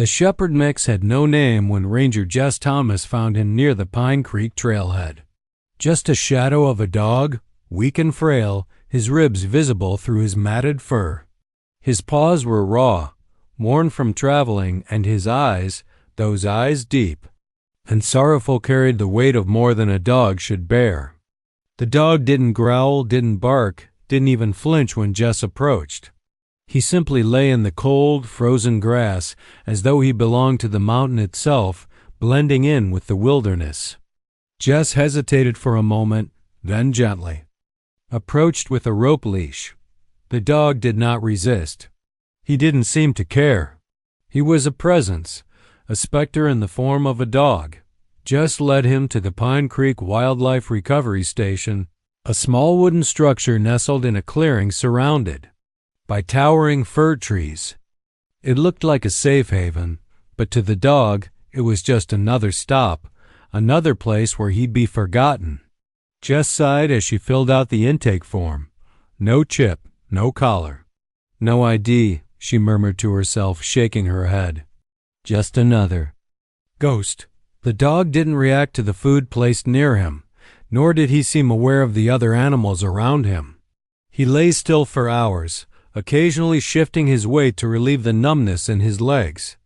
The shepherd mix had no name when Ranger Jess Thomas found him near the Pine Creek trailhead. Just a shadow of a dog, weak and frail, his ribs visible through his matted fur. His paws were raw, worn from traveling, and his eyes, those eyes deep and sorrowful, carried the weight of more than a dog should bear. The dog didn't growl, didn't bark, didn't even flinch when Jess approached. He simply lay in the cold, frozen grass as though he belonged to the mountain itself, blending in with the wilderness. Jess hesitated for a moment, then gently approached with a rope leash. The dog did not resist. He didn't seem to care. He was a presence, a specter in the form of a dog. Jess led him to the Pine Creek Wildlife Recovery Station, a small wooden structure nestled in a clearing surrounded by towering fir trees. It looked like a safe haven, but to the dog it was just another stop, another place where he'd be forgotten. Jess sighed as she filled out the intake form. No chip, no collar. No ID, she murmured to herself, shaking her head. Just another ghost. The dog didn't react to the food placed near him, nor did he seem aware of the other animals around him. He lay still for hours, occasionally shifting his weight to relieve the numbness in his legs.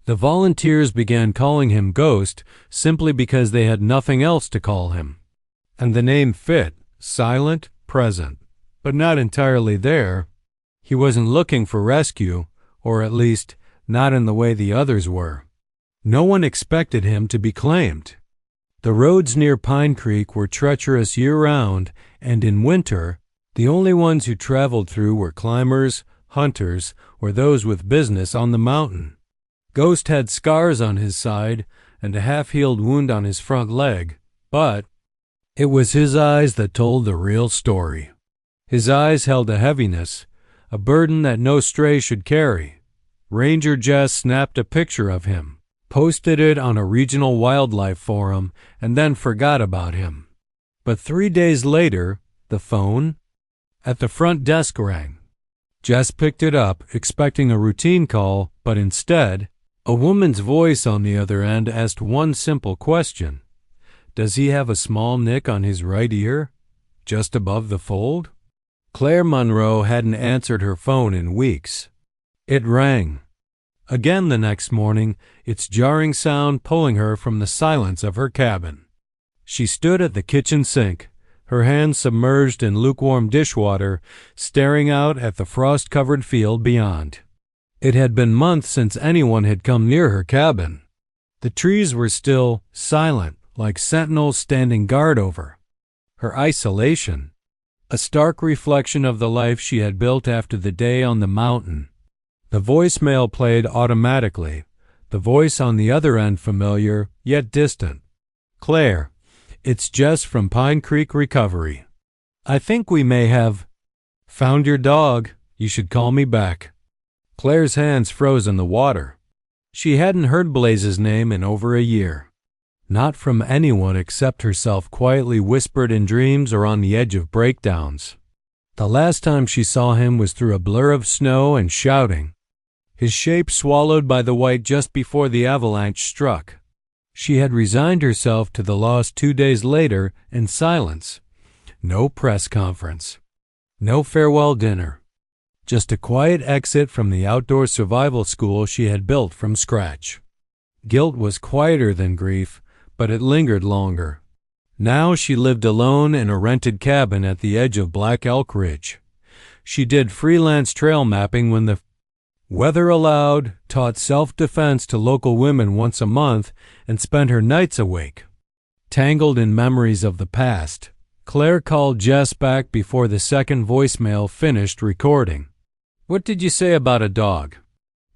The volunteers began calling him Ghost simply because they had nothing else to call him. And the name fit, silent, present, but not entirely there. He wasn't looking for rescue, or at least not in the way the others were. No one expected him to be claimed. The roads near Pine Creek were treacherous year-round, and in winter, the only ones who traveled through were climbers, hunters, or those with business on the mountain. Ghost had scars on his side and a half-healed wound on his front leg, but it was his eyes that told the real story. His eyes held a heaviness, a burden that no stray should carry. Ranger Jess snapped a picture of him, posted it on a regional wildlife forum, and then forgot about him. But 3 days later, the phone at the front desk rang. Jess picked it up, expecting a routine call, but instead, a woman's voice on the other end asked one simple question. Does he have a small nick on his right ear, just above the fold? Claire Monroe hadn't answered her phone in weeks. It rang again the next morning, its jarring sound pulling her from the silence of her cabin. She stood at the kitchen sink, her hands submerged in lukewarm dishwater, staring out at the frost-covered field beyond. It had been months since anyone had come near her cabin. The trees were still, silent, like sentinels standing guard over her isolation, a stark reflection of the life she had built after the day on the mountain. The voicemail played automatically, the voice on the other end familiar, yet distant. Claire, it's Jess from Pine Creek Recovery. I think we may have found your dog. You should call me back. Claire's hands froze in the water. She hadn't heard Blaze's name in over a year. Not from anyone except herself, quietly whispered in dreams or on the edge of breakdowns. The last time she saw him was through a blur of snow and shouting, his shape swallowed by the white just before the avalanche struck. She had resigned herself to the loss 2 days later in silence. No press conference. No farewell dinner. Just a quiet exit from the outdoor survival school she had built from scratch. Guilt was quieter than grief, but it lingered longer. Now she lived alone in a rented cabin at the edge of Black Elk Ridge. She did freelance trail mapping when the weather allowed, taught self-defense to local women once a month, and spent her nights awake, tangled in memories of the past. Claire called Jess back before the second voicemail finished recording. What did you say about a dog?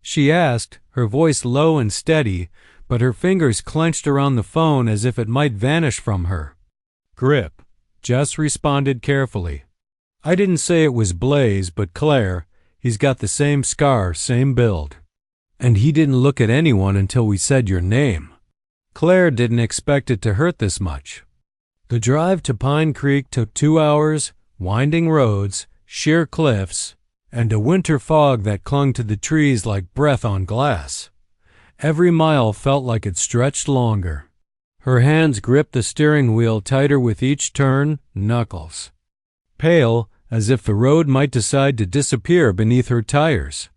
She asked, her voice low and steady, but her fingers clenched around the phone as if it might vanish from her grip. Jess responded carefully. I didn't say it was Blaze, but Claire. He's got the same scar, same build. And he didn't look at anyone until we said your name. Claire didn't expect it to hurt this much. The drive to Pine Creek took 2 hours, winding roads, sheer cliffs, and a winter fog that clung to the trees like breath on glass. Every mile felt like it stretched longer. Her hands gripped the steering wheel tighter with each turn, knuckles pale, as if the road might decide to disappear beneath her tires.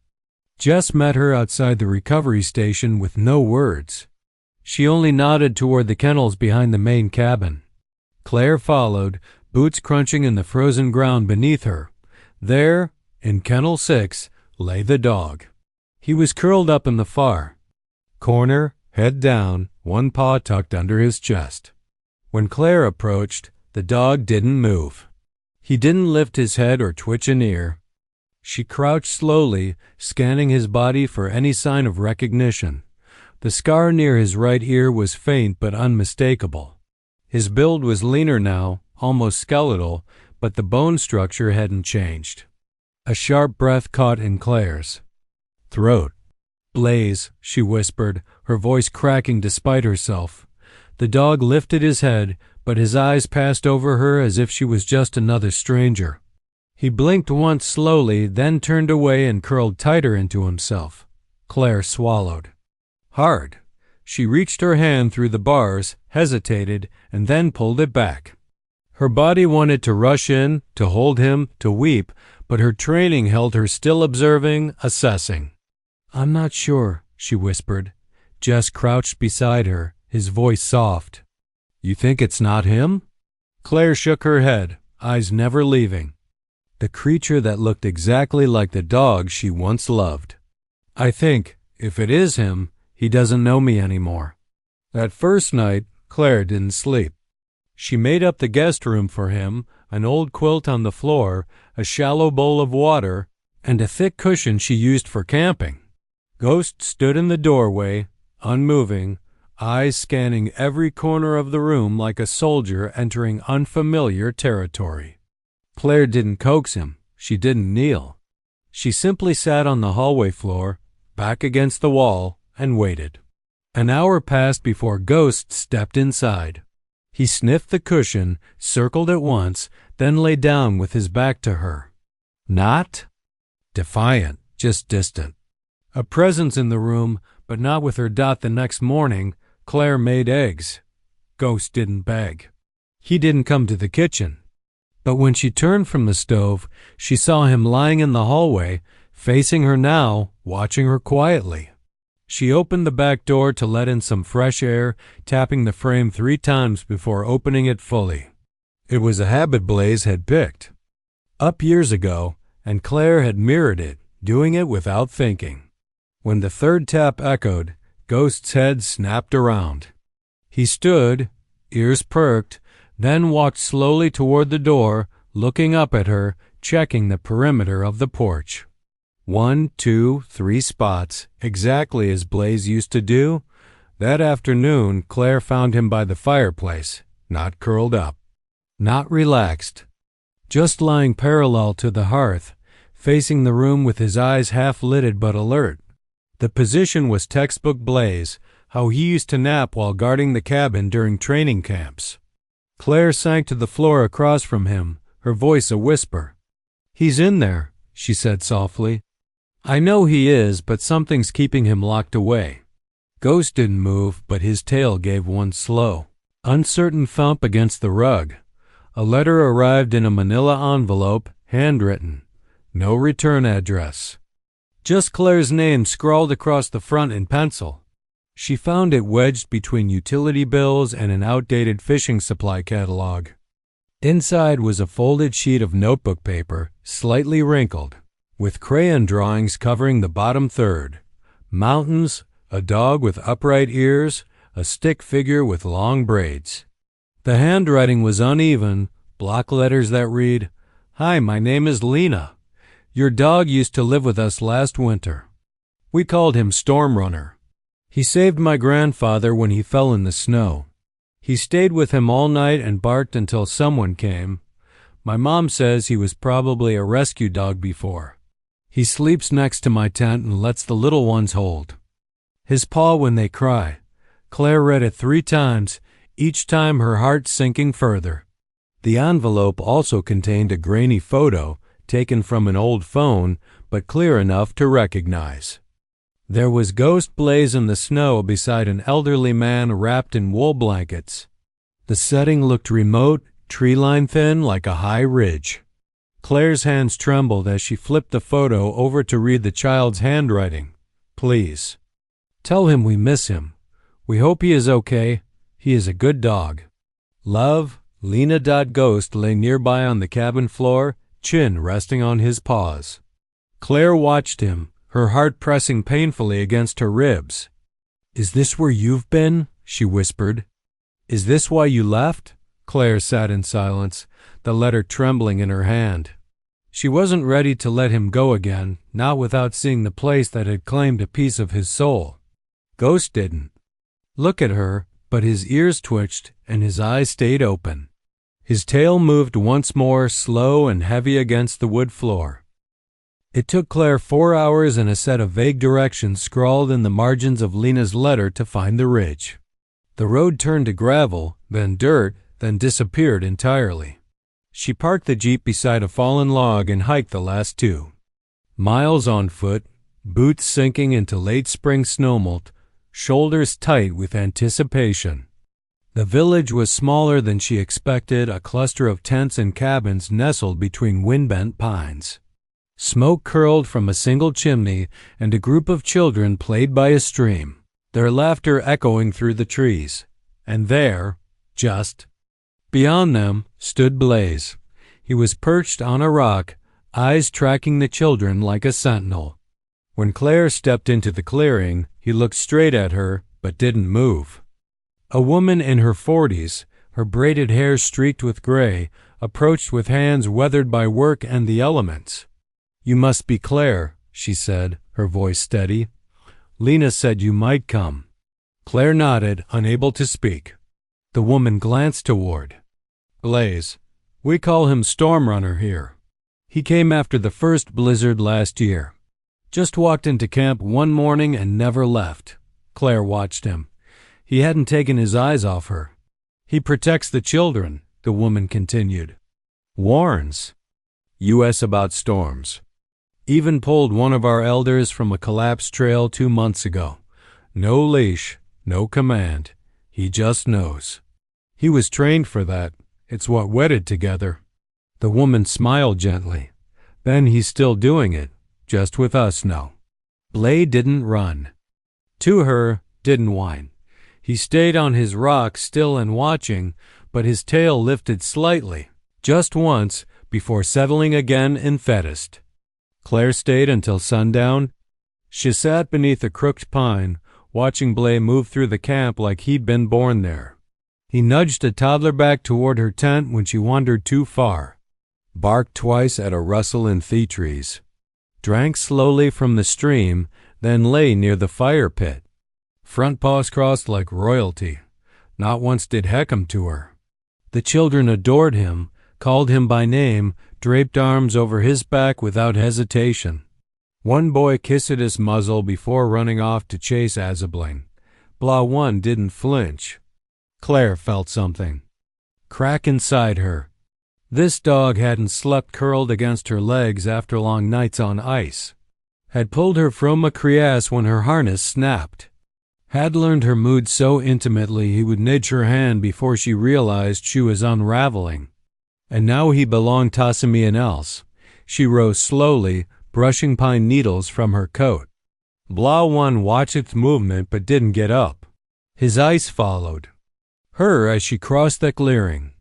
Jess met her outside the recovery station with no words. She only nodded toward the kennels behind the main cabin. Claire followed, boots crunching in the frozen ground beneath her. There, in Kennel 6, lay the dog. He was curled up in the far corner, head down, one paw tucked under his chest. When Claire approached, the dog didn't move. He didn't lift his head or twitch an ear. She crouched slowly, scanning his body for any sign of recognition. The scar near his right ear was faint but unmistakable. His build was leaner now, almost skeletal, but the bone structure hadn't changed. A sharp breath caught in Claire's throat. "Blaze," she whispered, her voice cracking despite herself. The dog lifted his head, but his eyes passed over her as if she was just another stranger. He blinked once slowly, then turned away and curled tighter into himself. Claire swallowed hard. She reached her hand through the bars, hesitated, and then pulled it back. Her body wanted to rush in, to hold him, to weep, but her training held her still observing, assessing. "I'm not sure," she whispered. Jess crouched beside her, his voice soft. "You think it's not him?" Claire shook her head, eyes never leaving. The creature that looked exactly like the dog she once loved. "I think, if it is him, he doesn't know me anymore." That first night, Claire didn't sleep. She made up the guest room for him, an old quilt on the floor, a shallow bowl of water, and a thick cushion she used for camping. Ghost stood in the doorway, unmoving, eyes scanning every corner of the room like a soldier entering unfamiliar territory. Claire didn't coax him. She didn't kneel. She simply sat on the hallway floor, back against the wall, and waited. An hour passed before Ghost stepped inside. He sniffed the cushion, circled it once, then lay down with his back to her. Not defiant, just distant. A presence in the room, but not with her Dot the next morning. Claire made eggs. Ghost didn't beg. He didn't come to the kitchen. But when she turned from the stove, she saw him lying in the hallway, facing her now, watching her quietly. She opened the back door to let in some fresh air, tapping the frame 3 times before opening it fully. It was a habit Blaze had picked up years ago, and Claire had mirrored it, doing it without thinking. When the 3rd tap echoed, Ghost's head snapped around. He stood, ears perked, then walked slowly toward the door, looking up at her, checking the perimeter of the porch. 1, 2, 3 spots, exactly as Blaze used to do. That afternoon, Claire found him by the fireplace, not curled up, not relaxed, just lying parallel to the hearth, facing the room with his eyes half-lidded but alert. The position was textbook Blaze, how he used to nap while guarding the cabin during training camps. Claire sank to the floor across from him, her voice a whisper. "He's in there," she said softly. "I know he is, but something's keeping him locked away." Ghost didn't move, but his tail gave one slow, uncertain thump against the rug. A letter arrived in a manila envelope, handwritten. No return address. Just Claire's name scrawled across the front in pencil. She found it wedged between utility bills and an outdated fishing supply catalog. Inside was a folded sheet of notebook paper, slightly wrinkled, with crayon drawings covering the bottom third. Mountains, a dog with upright ears, a stick figure with long braids. The handwriting was uneven, block letters that read, "Hi, my name is Lena. Your dog used to live with us last winter. We called him Storm Runner. He saved my grandfather when he fell in the snow. He stayed with him all night and barked until someone came. My mom says he was probably a rescue dog before. He sleeps next to my tent and lets the little ones hold his paw when they cry." Claire read it 3 times, each time her heart sinking further. The envelope also contained a grainy photo taken from an old phone, but clear enough to recognize. There was Ghost Blaze in the snow beside an elderly man wrapped in wool blankets. The setting looked remote, tree-line thin like a high ridge. Claire's hands trembled as she flipped the photo over to read the child's handwriting. Please. Tell him we miss him. We hope he is okay. He is a good dog. Love, Lena. Ghost lay nearby on the cabin floor, chin resting on his paws. Claire watched him, her heart pressing painfully against her ribs. Is this where you've been? She whispered. Is this why you left? Claire sat in silence, the letter trembling in her hand. She wasn't ready to let him go again, not without seeing the place that had claimed a piece of his soul. Ghost didn't look at her, but his ears twitched and his eyes stayed open. His tail moved once more, slow and heavy against the wood floor. It took Claire 4 hours and a set of vague directions scrawled in the margins of Lena's letter to find the ridge. The road turned to gravel, then dirt, then disappeared entirely. She parked the Jeep beside a fallen log and hiked the last 2 miles on foot, boots sinking into late spring snowmelt, shoulders tight with anticipation. The village was smaller than she expected, a cluster of tents and cabins nestled between wind-bent pines. Smoke curled from a single chimney, and a group of children played by a stream, their laughter echoing through the trees. And there, just beyond them, stood Blaze. He was perched on a rock, eyes tracking the children like a sentinel. When Claire stepped into the clearing, he looked straight at her, but didn't move. A woman in her 40s, her braided hair streaked with gray, approached with hands weathered by work and the elements. You must be Claire, she said, her voice steady. Lena said you might come. Claire nodded, unable to speak. The woman glanced toward Blaze. We call him Stormrunner here. He came after the first blizzard last year. Just walked into camp one morning and never left. Claire watched him. He hadn't taken his eyes off her. He protects the children, the woman continued. Warns us about storms. Even pulled one of our elders from a collapsed trail 2 months ago. No leash, no command. He just knows. He was trained for that. It's what wedded together. The woman smiled gently. Ben, he's still doing it, just with us now. Blade didn't run to her, didn't whine. He stayed on his rock, still and watching, but his tail lifted slightly, just once, before settling again and fetished. Claire stayed until sundown. She sat beneath a crooked pine, watching Blay move through the camp like he'd been born there. He nudged a toddler back toward her tent when she wandered too far, barked twice at a rustle in fee trees, drank slowly from the stream, then lay near the fire pit. Front paws crossed like royalty. Not once did heck him to her. The children adored him, called him by name, draped arms over his back without hesitation. One boy kissed his muzzle before running off to chase Azabling. Blah one didn't flinch. Claire felt something crack inside her. This dog hadn't slept curled against her legs after long nights on ice. Had pulled her from a creasse when her harness snapped. Had learned her mood so intimately he would nudge her hand before she realized she was unraveling. And now he belonged to someone else. She rose slowly, brushing pine needles from her coat. Blah one watched its movement but didn't get up. His eyes followed her as she crossed the clearing,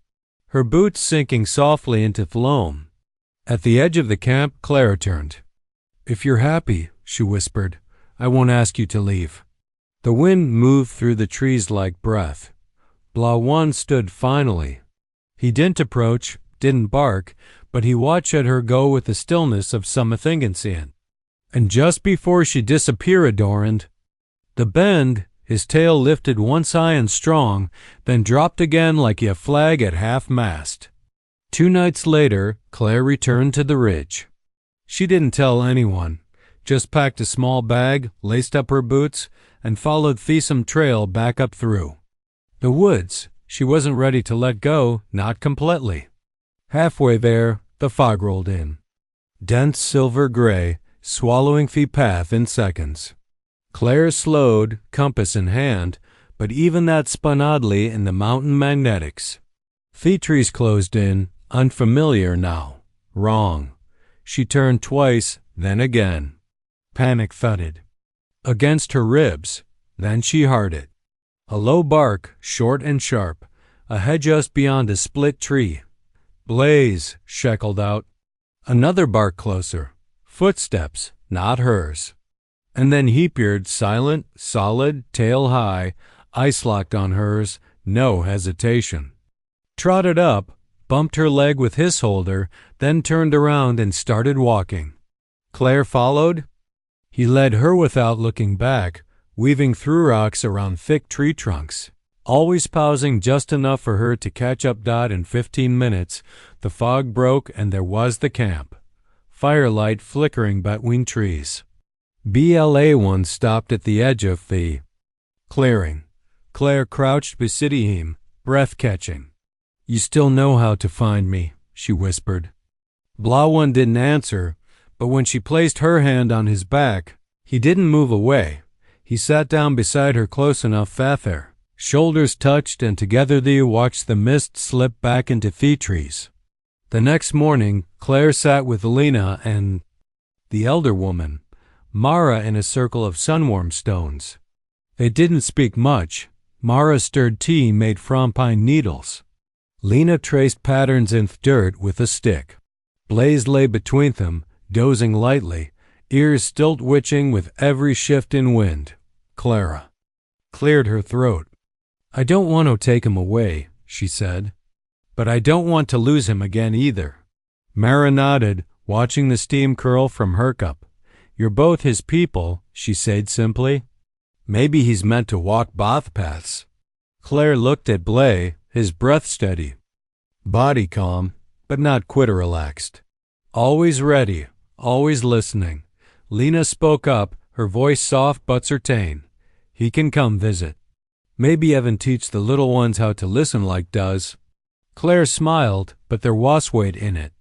her boots sinking softly into loam. At the edge of the camp, Claire turned. If you're happy, she whispered, I won't ask you to leave. The wind moved through the trees like breath. Blah one stood finally. He didn't approach, didn't bark, but he watched at her go with the stillness of some Athingensian. And just before she disappeared, the bend, his tail lifted once high and strong, then dropped again like a flag at half-mast. 2 nights later, Claire returned to the ridge. She didn't tell anyone, just packed a small bag, laced up her boots, and followed Thesum Trail back up through the woods. She wasn't ready to let go, not completely. Halfway there, the fog rolled in. Dense silver gray, swallowing the path in seconds. Claire slowed, compass in hand, but even that spun oddly in the mountain magnetics. Featries closed in, unfamiliar now. Wrong. She turned twice, then again. Panic thudded against her ribs. Then she heard it. A low bark, short and sharp, ahead just beyond a split tree. "Blaze," sheckled out. Another bark closer. Footsteps, not hers. And then he peered, silent, solid, tail high, ice locked on hers, no hesitation. Trotted up, bumped her leg with his holder, then turned around and started walking. Claire followed. He led her without looking back, weaving through rocks around thick tree trunks, always pausing just enough for her to catch up. In 15 minutes, the fog broke and there was the camp. Firelight flickering between trees. BLA-1 stopped at the edge of the clearing. Claire crouched beside him, breath-catching. "You still know how to find me," she whispered. Blah-1 didn't answer, but when she placed her hand on his back, he didn't move away. He sat down beside her close enough that their shoulders touched, and together they watched the mist slip back into the trees. The next morning, Claire sat with Lena and the elder woman, Mara, in a circle of sunwarm stones. They didn't speak much. Mara stirred tea made from pine needles. Lena traced patterns in the dirt with a stick. Blaze lay between them, dozing lightly, ears still twitching with every shift in wind. Clara cleared her throat. "I don't want to take him away," she said. "But I don't want to lose him again either." Mara nodded, watching the steam curl from her cup. "You're both his people," she said simply. "Maybe he's meant to walk both paths." Claire looked at Blay, his breath steady. Body calm, but not quite relaxed. Always ready, always listening. Lena spoke up, her voice soft but certain. "He can come visit. Maybe Evan teach the little ones how to listen like does." Claire smiled, but there was weight in it.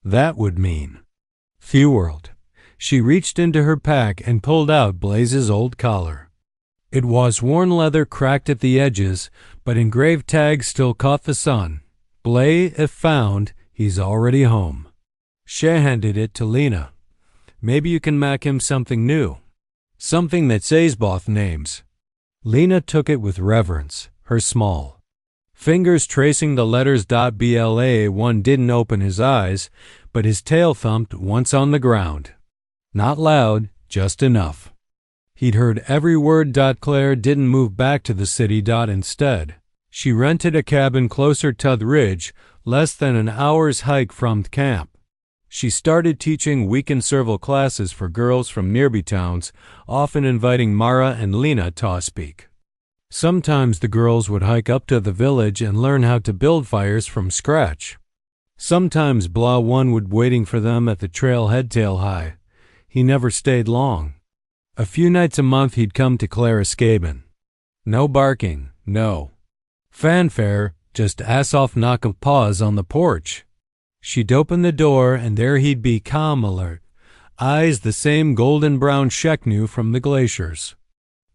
That would mean World. She reached into her pack and pulled out Blaze's old collar. It was worn leather, cracked at the edges, but engraved tags still caught the sun. "Blay, if found, he's already home." She handed it to Lena. "Maybe you can make him something new. Something that says both names." Lena took it with reverence, her small fingers tracing the letters. BLA-1 didn't open his eyes, but his tail thumped once on the ground. Not loud, just enough. He'd heard every word. Claire didn't move back to the city. Instead, she rented a cabin closer to the ridge, less than an hour's hike from the camp. She started teaching weekend serval classes for girls from nearby towns, often inviting Mara and Lena to speak. Sometimes the girls would hike up to the village and learn how to build fires from scratch. Sometimes Blah-1 would waiting for them at the trailhead tail high. He never stayed long. A few nights a month he'd come to Clara's cabin. No barking, no fanfare, just ass-off knock of paws on the porch. She'd open the door and there he'd be, calm alert, eyes the same golden-brown Sheknu from the glaciers.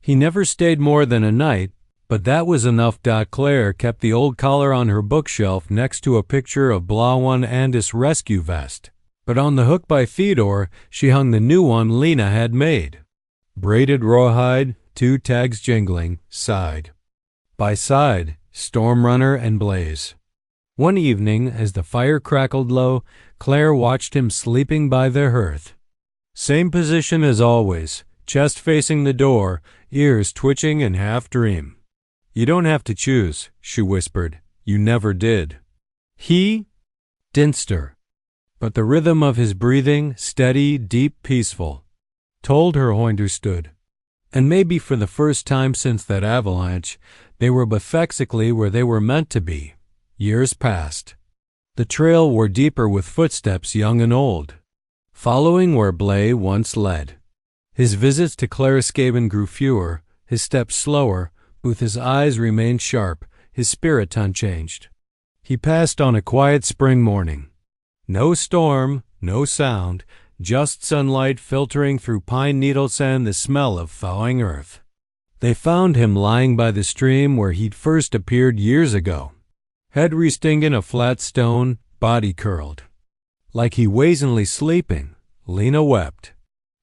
He never stayed more than a night, but that was enough. Claire kept the old collar on her bookshelf next to a picture of Blah-1 and his rescue vest. But on the hook by Theodore, she hung the new one Lena had made. Braided rawhide, 2 tags jingling, side by side, Stormrunner and Blaze. One evening, as the fire crackled low, Claire watched him sleeping by the hearth. Same position as always, chest facing the door, ears twitching in half-dream. "You don't have to choose," she whispered. "You never did." He didn't stir, but the rhythm of his breathing, steady, deep, peaceful, told her he understood. And maybe for the first time since that avalanche, they were basically where they were meant to be. Years passed. The trail wore deeper with footsteps young and old, following where Blay once led. His visits to Clara's cabin grew fewer, his steps slower, but his eyes remained sharp, his spirit unchanged. He passed on a quiet spring morning. No storm, no sound, just sunlight filtering through pine needles and the smell of thawing earth. They found him lying by the stream where he'd first appeared years ago, head resting in a flat stone, body curled. Like he wasnn't sleeping, Lena wept.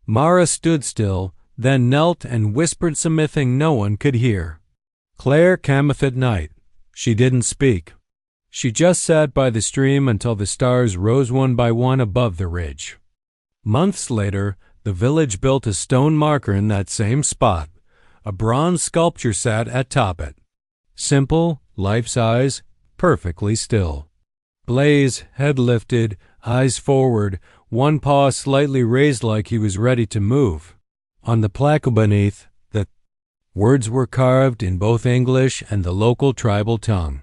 Mara stood still, then knelt and whispered something no one could hear. Claire cameth at night. She didn't speak. She just sat by the stream until the stars rose one by one above the ridge. Months later, the village built a stone marker in that same spot. A bronze sculpture sat atop it. Simple, life-size, perfectly still. Blaze, head lifted, eyes forward, one paw slightly raised like he was ready to move. On the plaque beneath, the words were carved in both English and the local tribal tongue.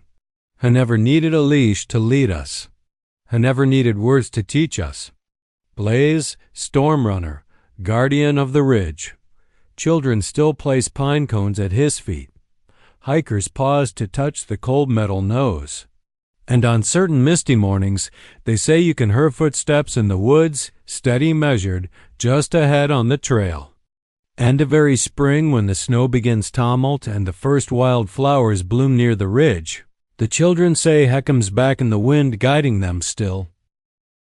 I never needed a leash to lead us. I never needed words to teach us. Blaze, storm runner, guardian of the ridge. Children still place pine cones at his feet. Hikers pause to touch the cold metal nose. And on certain misty mornings, they say you can hear footsteps in the woods, steady measured, just ahead on the trail. And every spring when the snow begins tumult and the first wild flowers bloom near the ridge, the children say Heckem's back in the wind guiding them still.